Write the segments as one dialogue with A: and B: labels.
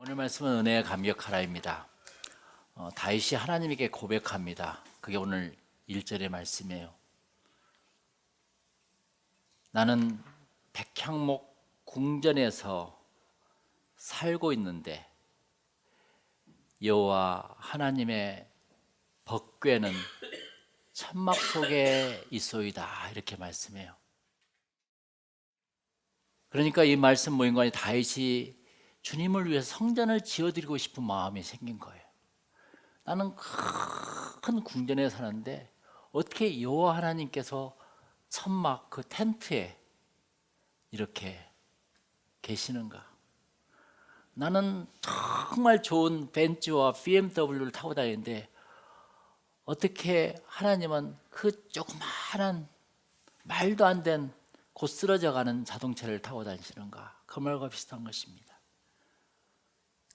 A: 오늘 말씀은 은혜의 감격하라입니다. 다윗이 하나님에게 고백합니다. 그게 오늘 1절의 말씀이에요. 나는 백향목 궁전에서 살고 있는데 여호와 하나님의 법궤는 천막 속에 있소이다, 이렇게 말씀해요. 그러니까 이 말씀 모임관이 다윗이 주님을 위해서 성전을 지어드리고 싶은 마음이 생긴 거예요. 나는 큰 궁전에 사는데 어떻게 여호와 하나님께서 천막 그 텐트에 이렇게 계시는가? 나는 정말 좋은 벤츠와 BMW를 타고 다니는데 어떻게 하나님은 그 조그마한 말도 안 된 곧 쓰러져가는 자동차를 타고 다니시는가? 그 말과 비슷한 것입니다.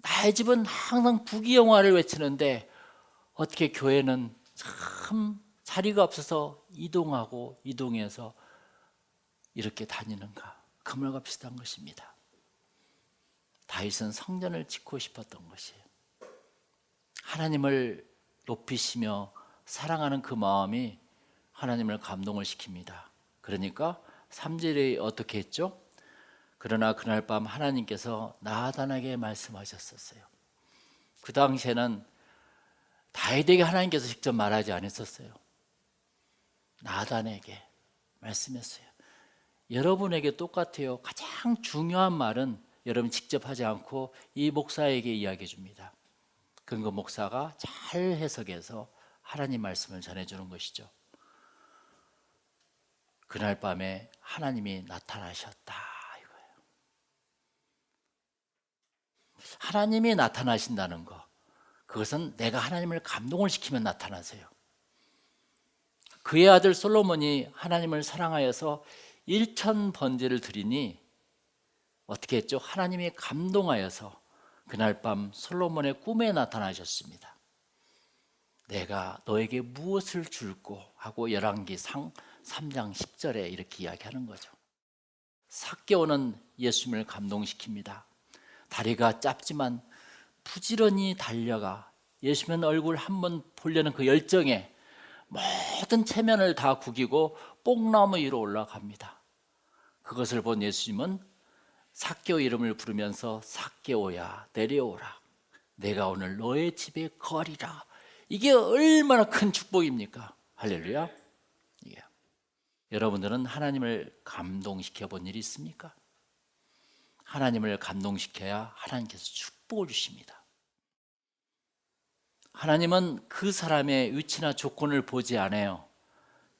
A: 나의 집은 항상 부귀영화를 외치는데 어떻게 교회는 참 자리가 없어서 이동해서 이렇게 다니는가? 그 말과 비슷한 것입니다. 다윗은 성전을 짓고 싶었던 것이에요. 하나님을 높이시며 사랑하는 그 마음이 하나님을 감동을 시킵니다. 그러니까 3절에 어떻게 했죠? 그러나 그날 밤 하나님께서 나단에게 말씀하셨었어요. 그 당시에는 다윗에게 하나님께서 직접 말하지 않았었어요. 나단에게 말씀했어요. 여러분에게 똑같아요. 가장 중요한 말은 여러분 직접 하지 않고 이 목사에게 이야기해 줍니다. 그럼 그 목사가 잘 해석해서 하나님 말씀을 전해주는 것이죠. 그날 밤에 하나님이 나타나셨다, 이거예요. 하나님이 나타나신다는 것, 그것은 내가 하나님을 감동을 시키면 나타나세요. 그의 아들 솔로몬이 하나님을 사랑하여서 1,000번제를 드리니 어떻게 했죠? 하나님이 감동하여서 그날 밤 솔로몬의 꿈에 나타나셨습니다. 내가 너에게 무엇을 줄고 하고 열왕기상 3장 10절에 이렇게 이야기하는 거죠. 삭개오는 예수님을 감동시킵니다. 다리가 짧지만 부지런히 달려가 예수님 얼굴 한번 보려는 그 열정에 모든 체면을 다 구기고 뽕나무 위로 올라갑니다. 그것을 본 예수님은 삭개오 이름을 부르면서 삭개오야 내려오라, 내가 오늘 너의 집에 거하리라. 이게 얼마나 큰 축복입니까? 할렐루야. 예. 여러분들은 하나님을 감동시켜 본 일이 있습니까? 하나님을 감동시켜야 하나님께서 축복을 주십니다. 하나님은 그 사람의 위치나 조건을 보지 않아요.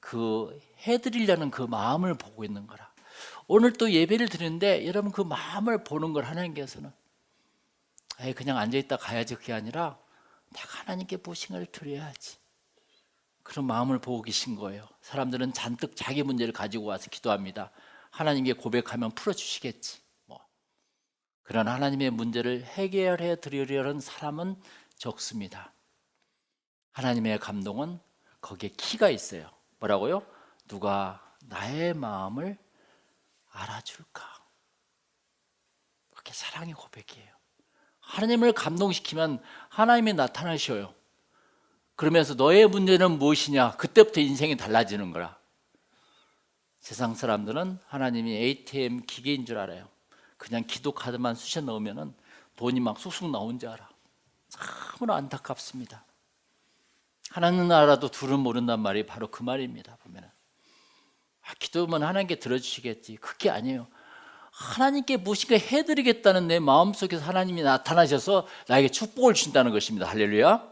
A: 그 해드리려는 그 마음을 보고 있는 거라. 오늘 또 예배를 드리는데 여러분 그 마음을 보는 걸 하나님께서는 그냥 앉아있다 가야지, 그게 아니라 내가 하나님께 보신을 드려야지, 그런 마음을 보고 계신 거예요. 사람들은 잔뜩 자기 문제를 가지고 와서 기도합니다. 하나님께 고백하면 풀어주시겠지. 그러나 하나님의 문제를 해결해 드리려는 사람은 적습니다. 하나님의 감동은 거기에 키가 있어요. 뭐라고요? 누가 나의 마음을 알아줄까? 그게 사랑의 고백이에요. 하나님을 감동시키면 하나님이 나타나셔요. 그러면서 너의 문제는 무엇이냐? 그때부터 인생이 달라지는 거라. 세상 사람들은 하나님이 ATM 기계인 줄 알아요. 그냥 기도 카드만 쑤셔 넣으면 돈이 막 쑥쑥 나온 줄 알아. 참으로 안타깝습니다. 하나는 알아도 둘은 모른단 말이 바로 그 말입니다. 보면은 기도면 하나님께 들어주시겠지, 그게 아니에요. 하나님께 무엇인가 해드리겠다는 내 마음속에서 하나님이 나타나셔서 나에게 축복을 주신다는 것입니다. 할렐루야.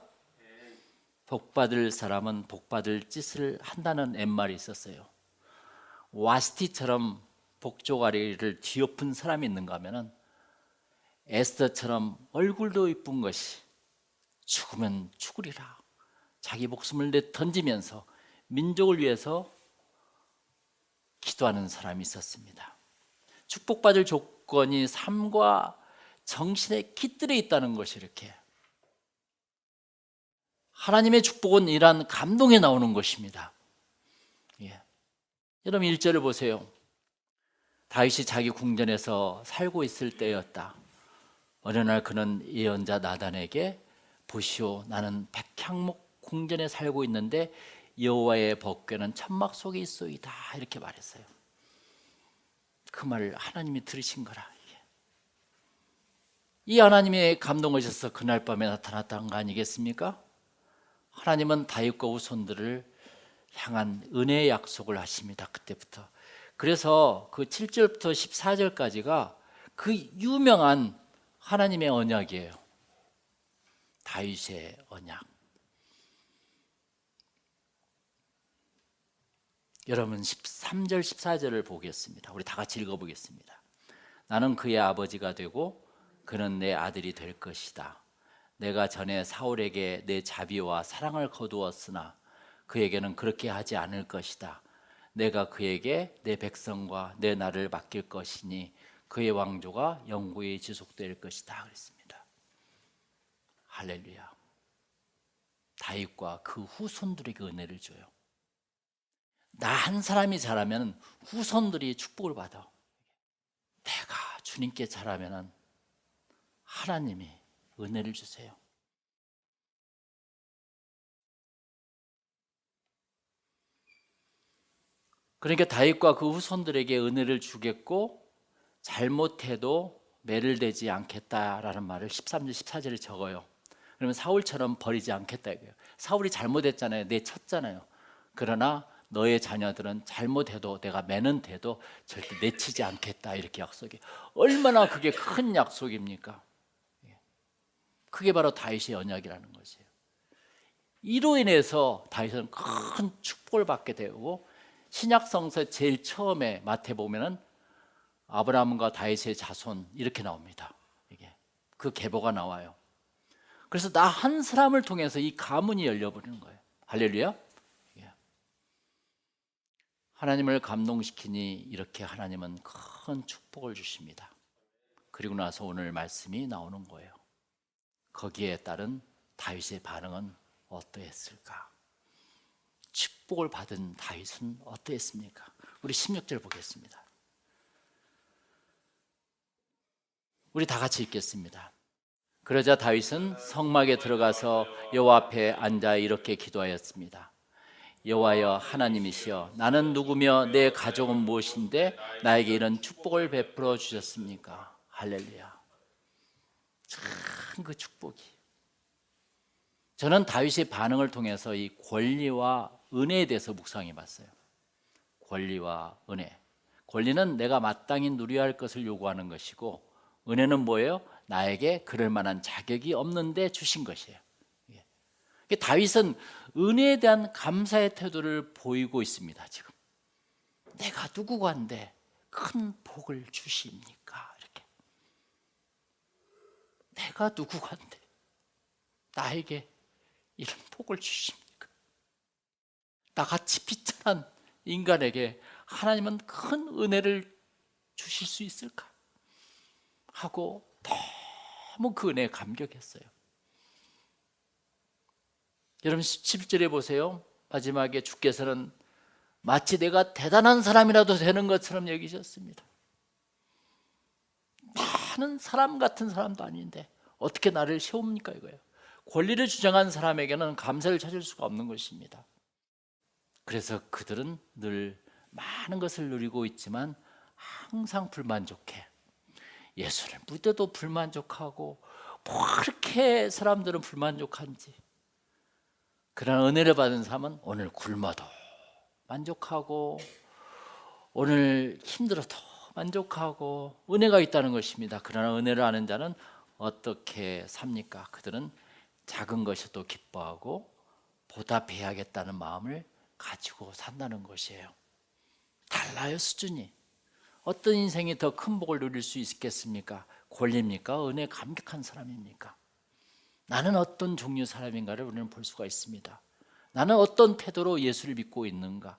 A: 복받을 사람은 복받을 짓을 한다는 옛말이 있었어요. 와스티처럼 복조가리를 뒤엎은 사람이 있는가 하면은 에스더처럼 얼굴도 이쁜 것이 죽으면 죽으리라, 자기 목숨을 던지면서 민족을 위해서 기도하는 사람이 있었습니다. 축복받을 조건이 삶과 정신에 깃들어 있다는 것이, 이렇게 하나님의 축복은 이러한 감동에 나오는 것입니다. 예. 여러분 1절을 보세요. 다윗이 자기 궁전에서 살고 있을 때였다. 어느 날 그는 예언자 나단에게 보시오, 나는 백향목 궁전에 살고 있는데 여호와의 법궤는 천막 속에 있소이다, 이렇게 말했어요. 그 말을 하나님이 들으신 거라. 이 하나님의 감동하셔서 그날 밤에 나타났다는 거 아니겠습니까? 하나님은 다윗과 후손들을 향한 은혜의 약속을 하십니다. 그때부터. 그래서 그 7절부터 14절까지가 그 유명한 하나님의 언약이에요. 다윗의 언약. 여러분 13절 14절을 보겠습니다. 우리 다 같이 읽어보겠습니다. 나는 그의 아버지가 되고 그는 내 아들이 될 것이다. 내가 전에 사울에게 내 자비와 사랑을 거두었으나 그에게는 그렇게 하지 않을 것이다. 내가 그에게 내 백성과 내 나를 맡길 것이니 그의 왕조가 영구히 지속될 것이다, 그랬습니다. 할렐루야. 다윗과 그 후손들에게 은혜를 줘요. 나 한 사람이 잘하면 후손들이 축복을 받아. 내가 주님께 잘하면 하나님이 은혜를 주세요. 그러니까 다윗과 그 후손들에게 은혜를 주겠고 잘못해도 매를 대지 않겠다라는 말을 13절 14절에 적어요. 그러면 사울처럼 버리지 않겠다 이거예요. 사울이 잘못했잖아요. 내쳤잖아요. 그러나 너의 자녀들은 잘못해도 내가 매는 돼도 절대 내치지 않겠다, 이렇게 약속이. 얼마나 그게 큰 약속입니까? 그게 바로 다윗의 언약이라는 것이에요. 이로 인해서 다윗은 큰 축복을 받게 되고, 신약성서 제일 처음에 마태복음에는 아브라함과 다윗의 자손 이렇게 나옵니다. 이게 그 계보가 나와요. 그래서 나 한 사람을 통해서 이 가문이 열려버리는 거예요. 할렐루야. 하나님을 감동시키니 이렇게 하나님은 큰 축복을 주십니다. 그리고 나서 오늘 말씀이 나오는 거예요. 거기에 따른 다윗의 반응은 어떠했을까? 축복을 받은 다윗은 어떠했습니까? 우리 16절 보겠습니다. 우리 다 같이 읽겠습니다. 그러자 다윗은 성막에 들어가서 여호와 앞에 앉아 이렇게 기도하였습니다. 여호와여 하나님이시여, 나는 누구며 내 가족은 무엇인데 나에게 이런 축복을 베풀어 주셨습니까? 할렐루야. 참 그 축복이. 저는 다윗의 반응을 통해서 이 권리와 은혜에 대해서 묵상해 봤어요. 권리와 은혜. 권리는 내가 마땅히 누려야 할 것을 요구하는 것이고, 은혜는 뭐예요? 나에게 그럴 만한 자격이 없는데 주신 것이에요. 다윗은 은혜에 대한 감사의 태도를 보이고 있습니다. 지금 내가 누구간데 큰 복을 주십니까? 이렇게. 내가 누구간데 나에게 이런 복을 주십니까? 나같이 비천한 인간에게 하나님은 큰 은혜를 주실 수 있을까? 하고 너무 그 은혜에 감격했어요. 여러분 17절에 보세요. 마지막에 주께서는 마치 내가 대단한 사람이라도 되는 것처럼 여기셨습니다. 나는 사람 같은 사람도 아닌데 어떻게 나를 세웁니까, 이거예요. 권리를 주장한 사람에게는 감사를 찾을 수가 없는 것입니다. 그래서 그들은 늘 많은 것을 누리고 있지만 항상 불만족해. 예수를 믿어도 불만족하고, 뭐 그렇게 사람들은 불만족한지. 그러나 은혜를 받은 사람은 오늘 굶어도 만족하고, 오늘 힘들어도 만족하고, 은혜가 있다는 것입니다. 그러나 은혜를 아는 자는 어떻게 삽니까? 그들은 작은 것에도 기뻐하고 보답해야겠다는 마음을 가지고 산다는 것이에요. 달라요, 수준이. 어떤 인생이 더 큰 복을 누릴 수 있겠습니까? 권리입니까? 은혜에 감격한 사람입니까? 나는 어떤 종류 사람인가를 우리는 볼 수가 있습니다. 나는 어떤 태도로 예수를 믿고 있는가?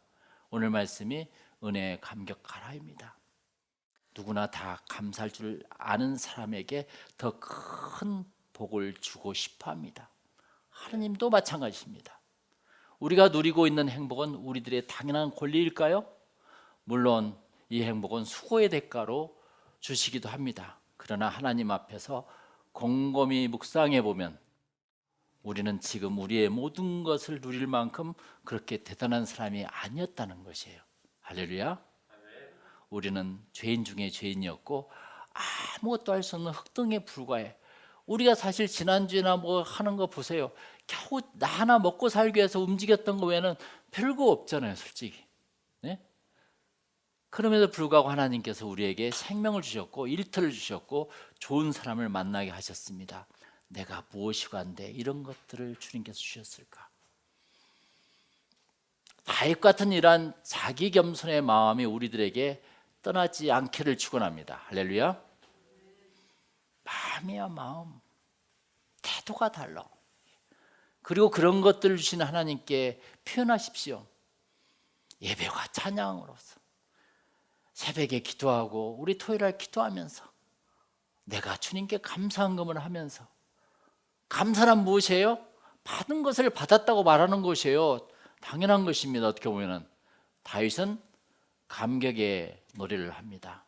A: 오늘 말씀이 은혜에 감격하라입니다. 누구나 다 감사할 줄 아는 사람에게 더 큰 복을 주고 싶어 합니다. 하나님도 마찬가지입니다. 우리가 누리고 있는 행복은 우리들의 당연한 권리일까요? 물론 이 행복은 수고의 대가로 주시기도 합니다. 그러나 하나님 앞에서 곰곰이 묵상해 보면 우리는 지금 우리의 모든 것을 누릴 만큼 그렇게 대단한 사람이 아니었다는 것이에요. 할렐루야. 우리는 죄인 중에 죄인이었고 아무것도 할 수 없는 흙등에 불과해. 우리가 사실 지난주에나 뭐 하는 거 보세요. 겨우 나 하나 먹고 살기 위해서 움직였던 거 외에는 별거 없잖아요, 솔직히. 네? 그럼에도 불구하고 하나님께서 우리에게 생명을 주셨고 일터를 주셨고 좋은 사람을 만나게 하셨습니다. 내가 무엇이 관대 이런 것들을 주님께서 주셨을까? 다윗 같은 이러한 자기 겸손의 마음이 우리들에게 떠나지 않기를 축원합니다. 할렐루야. 마음이야 마음. 태도가 달라. 그리고 그런 것들을 주신 하나님께 표현하십시오. 예배와 찬양으로서 새벽에 기도하고 우리 토요일날 기도하면서 내가 주님께 감사한금을 하면서 감사란 무엇이에요? 받은 것을 받았다고 말하는 것이에요. 당연한 것입니다. 어떻게 보면은 다윗은 감격의 노래를 합니다.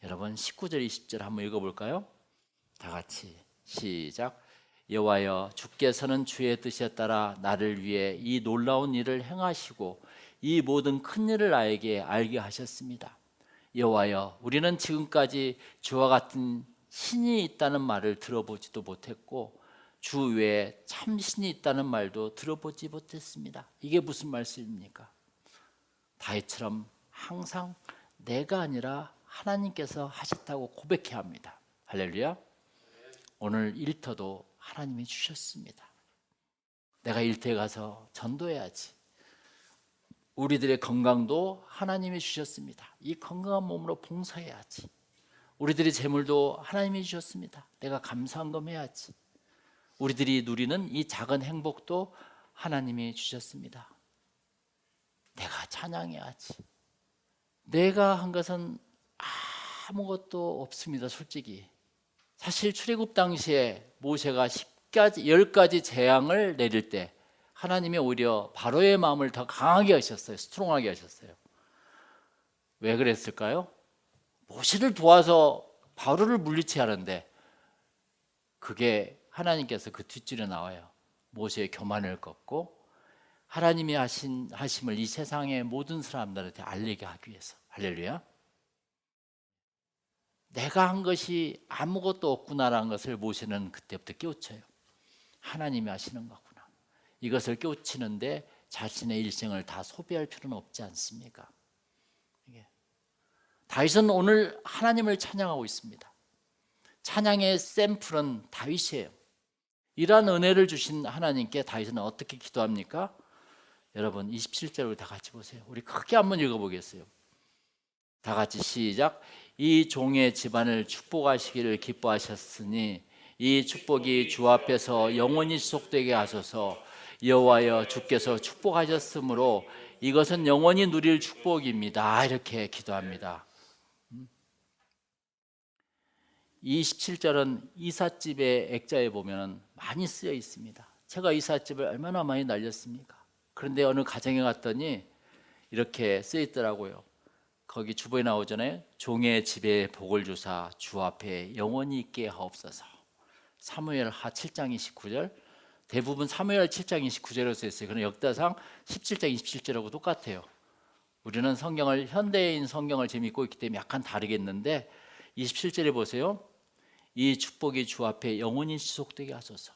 A: 여러분 19절 20절 한번 읽어볼까요? 다 같이 시작. 여호와여 주께서는 주의 뜻에 따라 나를 위해 이 놀라운 일을 행하시고 이 모든 큰 일을 나에게 알게 하셨습니다. 여호와여 우리는 지금까지 주와 같은 신이 있다는 말을 들어보지도 못했고 주 외에 참 신이 있다는 말도 들어보지 못했습니다. 이게 무슨 말씀입니까? 다윗처럼 항상 내가 아니라 하나님께서 하셨다고 고백해야 합니다. 할렐루야. 오늘 일터도 하나님이 주셨습니다. 내가 일터에 가서 전도해야지. 우리들의 건강도 하나님이 주셨습니다. 이 건강한 몸으로 봉사해야지. 우리들의 재물도 하나님이 주셨습니다. 내가 감사한금 해야지. 우리들이 누리는 이 작은 행복도 하나님이 주셨습니다. 내가 찬양해야지. 내가 한 것은 아무것도 없습니다. 솔직히 사실 출애굽 당시에 모세가 10가지 재앙을 내릴 때 하나님이 오히려 바로의 마음을 더 강하게 하셨어요. 스트롱하게 하셨어요. 왜 그랬을까요? 모세를 도와서 바로를 물리치게 하는데 그게 하나님께서 그 뒷줄에 나와요. 모세의 교만을 꺾고 하나님이 하심을 이 세상의 모든 사람들한테 알리게 하기 위해서. 할렐루야. 내가 한 것이 아무것도 없구나라는 것을 모세는 그때부터 깨우쳐요. 하나님이 하시는 거구나. 이것을 깨우치는데 자신의 일생을 다 소비할 필요는 없지 않습니까? 다윗은 오늘 하나님을 찬양하고 있습니다. 찬양의 샘플은 다윗이에요. 이러한 은혜를 주신 하나님께 다윗은 어떻게 기도합니까? 여러분 27절을 다 같이 보세요. 우리 크게 한번 읽어보겠어요. 다 같이 시작. 이 종의 집안을 축복하시기를 기뻐하셨으니 이 축복이 주 앞에서 영원히 지속되게 하소서. 여호와여 주께서 축복하셨으므로 이것은 영원히 누릴 축복입니다. 이렇게 기도합니다. 27절은 이삿집의 액자에 보면 많이 쓰여 있습니다. 제가 이삿집을 얼마나 많이 날렸습니까? 그런데 어느 가정에 갔더니 이렇게 쓰여 있더라고요. 거기 주보에 나오잖아요. 종의 집에 복을 주사 주 앞에 영원히 있게 하옵소서. 사무엘하 7장 29절. 대부분 사무엘 7장 29절로 써 있어요. 그러나 역다상 17장 27절하고 똑같아요. 우리는 성경을 현대인 성경을 지금 읽고 있기 때문에 약간 다르겠는데 27절에 보세요. 이 축복이 주 앞에 영원히 지속되게 하소서.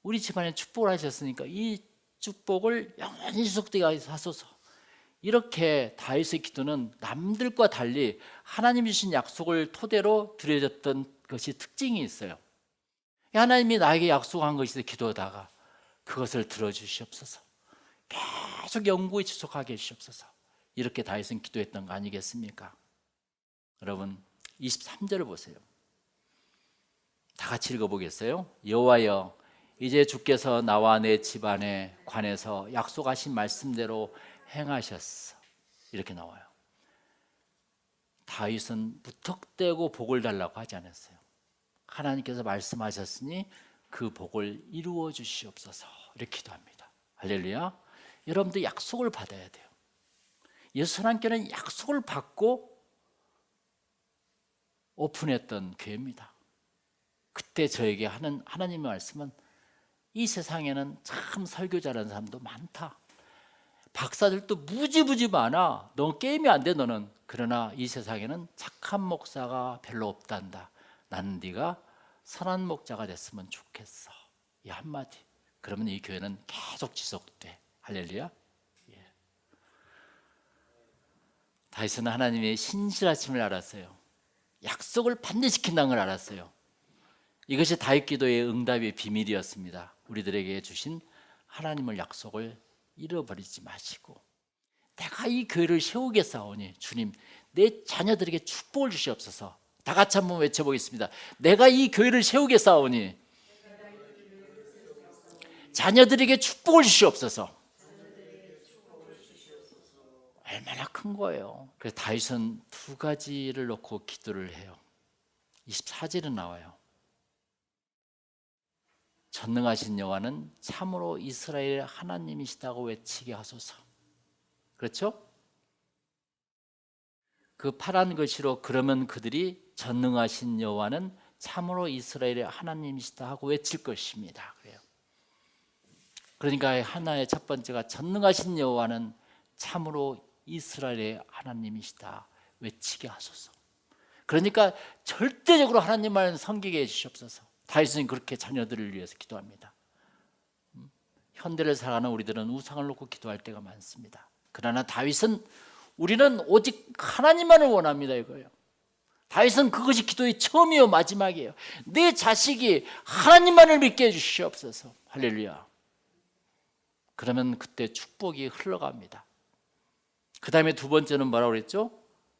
A: 우리 집안에 축복을 하셨으니까 이 축복을 영원히 지속되게 하소서. 이렇게 다윗의 기도는 남들과 달리 하나님이 주신 약속을 토대로 드려졌던 것이 특징이 있어요. 하나님이 나에게 약속한 것이 기도하다가 그것을 들어주시옵소서. 계속 영구히 지속하게 해주시옵소서. 이렇게 다윗은 기도했던 거 아니겠습니까? 여러분 23절을 보세요. 다 같이 읽어보겠어요? 여호와여 이제 주께서 나와 내 집안에 관해서 약속하신 말씀대로 행하셨어. 이렇게 나와요. 다윗은 무턱대고 복을 달라고 하지 않았어요. 하나님께서 말씀하셨으니 그 복을 이루어 주시옵소서. 이렇게 기도합니다. 할렐루야. 여러분들 약속을 받아야 돼요. 예수 하나님께는 약속을 받고 오픈했던 교회입니다. 그때 저에게 하는 하나님의 말씀은 이 세상에는 참 설교 잘하는 사람도 많다. 박사들도 무지무지 많아. 너 게임이 안 돼 너는. 그러나 이 세상에는 착한 목사가 별로 없단다. 나는 네가 선한 목자가 됐으면 좋겠어. 이 한마디. 그러면 이 교회는 계속 지속돼. 할렐루야. 예. 다윗은 하나님의 신실하심을 알았어요. 약속을 반드시 지킨다는 걸 알았어요. 이것이 다윗 기도의 응답의 비밀이었습니다. 우리들에게 주신 하나님의 약속을 잃어버리지 마시고, 내가 이 교회를 세우겠사오니 주님 내 자녀들에게 축복을 주시옵소서. 다 같이 한번 외쳐보겠습니다. 내가 이 교회를 세우겠사오니 자녀들에게 축복을 주시옵소서. 얼마나 큰 거예요. 그래서 다윗은 두 가지를 놓고 기도를 해요. 24절은 나와요. 전능하신 여호와는 참으로 이스라엘의 하나님이시다고 외치게 하소서. 그렇죠? 그 파란 글씨로 그러면 그들이 전능하신 여호와는 참으로 이스라엘의 하나님이시다 하고 외칠 것입니다. 그래요. 그러니까 하나의 첫 번째가 전능하신 여호와는 참으로 이스라엘의 하나님이시다 외치게 하소서. 그러니까 절대적으로 하나님만 섬기게 해주시옵소서. 다윗은 그렇게 자녀들을 위해서 기도합니다. 현대를 살아가는 우리들은 우상을 놓고 기도할 때가 많습니다. 그러나 다윗은 우리는 오직 하나님만을 원합니다 이거예요. 다윗은 그것이 기도의 처음이요 마지막이에요. 내 자식이 하나님만을 믿게 해주시옵소서. 할렐루야. 그러면 그때 축복이 흘러갑니다. 그 다음에 두 번째는 뭐라고 그랬죠?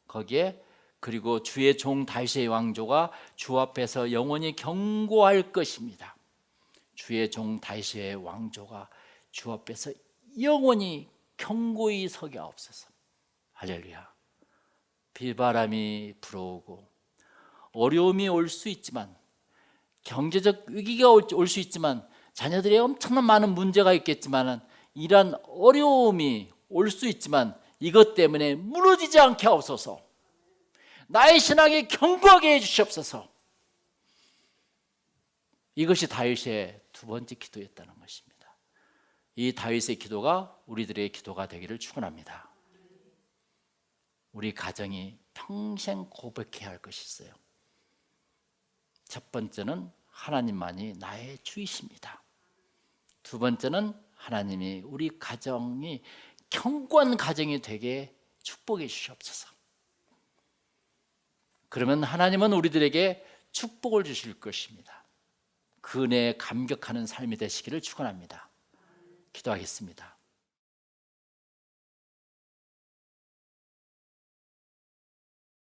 A: 거기에 그리고 주의 종 다윗의 왕조가 주 앞에서 영원히 경고할 것입니다. 주의 종 다윗의 왕조가 주 앞에서 영원히 경고히 서게 하옵소서. 할렐루야. 비바람이 불어오고 어려움이 올 수 있지만, 경제적 위기가 올 수 있지만, 자녀들이 엄청난 많은 문제가 있겠지만, 이러한 어려움이 올 수 있지만 이것 때문에 무너지지 않게 하옵소서. 나의 신앙에 견고하게 해주시옵소서. 이것이 다윗의 두 번째 기도였다는 것입니다. 이 다윗의 기도가 우리들의 기도가 되기를 축원합니다. 우리 가정이 평생 고백해야 할 것이 있어요. 첫 번째는 하나님만이 나의 주이십니다. 두 번째는 하나님이 우리 가정이 견고한 가정이 되게 축복해 주시옵소서. 그러면 하나님은 우리들에게 축복을 주실 것입니다. 그 은혜에 감격하는 삶이 되시기를 축원합니다. 기도하겠습니다.